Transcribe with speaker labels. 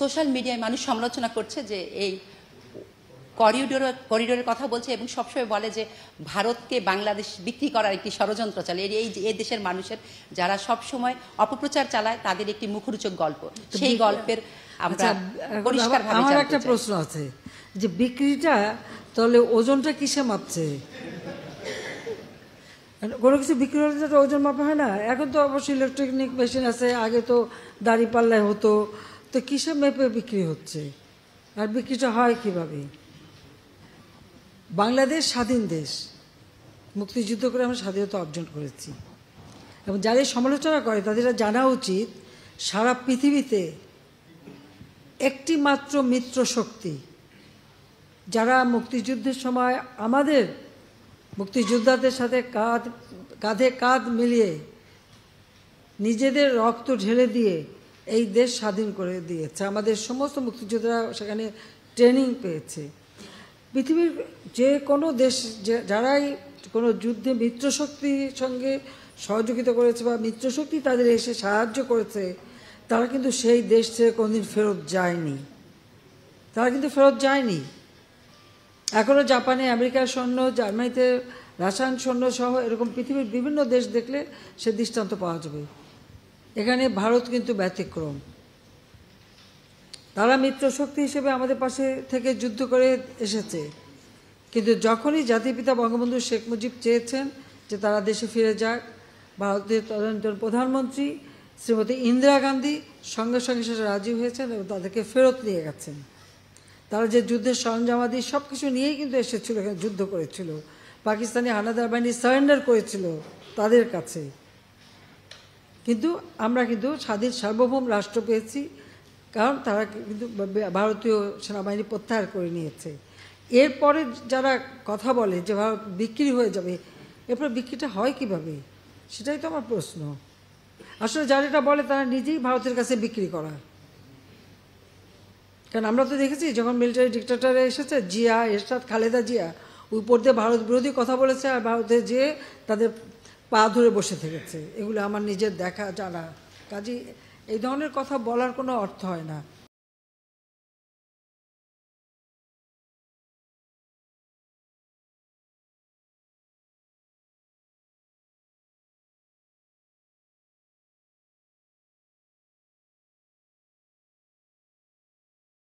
Speaker 1: Social মিডিয়ায় মানুষ সমালোচনা করছে যে এই করিডোরের কথা বলছে এবং সবসময় বলে যে ভারতকে বাংলাদেশ বিক্রি করার একটি ষড়যন্ত্র চলে। এই দেশের মানুষের যারা সবসময় অপপ্রচার চালায় তাদের একটি মুখরোচক গল্প, সেই গল্পের আমরা পরিষ্কারভাবে
Speaker 2: আমার একটা প্রশ্ন আছে যে বিক্রিটা তাহলে ওজনটা কিসে মাপছে? কোনো কিছু বিক্রি হলে তো ওজন মাপা হয় না। এখন তো অবশ্যই ইলেকট্রনিক মেশিন আছে, আগে তো দাড়ি পাল্লায় হতো, তো কিসে মেপে বিক্রি হচ্ছে আর বিক্রিটা হয় কিভাবে? বাংলাদেশ স্বাধীন দেশ, মুক্তিযুদ্ধ করে আমরা স্বাধীনতা অর্জন করেছি এবং যারা সমালোচনা করে তাদের জানা উচিত সারা পৃথিবীতে একটি মাত্র মিত্র শক্তি যারা মুক্তিযুদ্ধের সময় আমাদের মুক্তিযোদ্ধাদের সাথে কাঁধে কাঁধ মিলিয়ে নিজেদের রক্ত ঢেলে দিয়ে এই দেশ স্বাধীন করে দিয়েছে। আমাদের সমস্ত মুক্তিযোদ্ধারা সেখানে ট্রেনিং পেয়েছে। পৃথিবীর যে কোনো দেশ যারাই কোনো যুদ্ধে মিত্রশক্তির সঙ্গে সহযোগিতা করেছে বা মিত্রশক্তি তাদের এসে সাহায্য করেছে, তারা কিন্তু সেই দেশ থেকে কোনোদিন ফেরত যায়নি। এখনও জাপানে আমেরিকার সৈন্য, জার্মানিতে রাশিয়ান সৈন্য সহ এরকম পৃথিবীর বিভিন্ন দেশ দেখলে সে দৃষ্টান্ত পাওয়া যাবে। এখানে ভারত কিন্তু ব্যতিক্রম। তারা মিত্রশক্তি হিসেবে আমাদের পাশে থেকে যুদ্ধ করে এসেছে, কিন্তু যখনই জাতির পিতা বঙ্গবন্ধু শেখ মুজিব চেয়েছেন যে তারা দেশে ফিরে যাক, ভারতের তদানীন্তন প্রধানমন্ত্রী শ্রীমতী ইন্দিরা গান্ধী সঙ্গে সঙ্গে সেটা রাজি হয়েছেন এবং তাদেরকে ফেরত নিয়ে গেছেন। তারা যে যুদ্ধের সরঞ্জামাদি সব কিছু নিয়েই কিন্তু এসেছিল, এখানে যুদ্ধ করেছিল। পাকিস্তানি হানাদার বাহিনী সারেন্ডার করেছিল তাদের কাছে, কিন্তু আমরা কিন্তু স্বাধীন সার্বভৌম রাষ্ট্র পেয়েছি, কারণ তারা কিন্তু ভারতীয় সেনাবাহিনী প্রত্যাহার করে নিয়েছে। এরপরে যারা কথা বলে যে ভারত বিক্রি হয়ে যাবে, এরপর বিক্রিটা হয় কিভাবে, সেটাই তো আমার প্রশ্ন। আসলে যারা এটা বলে তারা নিজেই ভারতের কাছে বিক্রি করা। কারণ আমরা তো দেখেছি যখন মিলিটারি ডিক্টেটরে এসেছে, জিয়া, এরশাদ, খালেদা জিয়া উপর দিয়ে ভারত বিরোধী কথা বলেছে আর ভারতে যেয়ে তাদের পা ধরে বসে থেকেছে। এগুলো আমার নিজের দেখা জানা। কাজেই এই ধরনের কথা বলার কোনো অর্থ হয় না।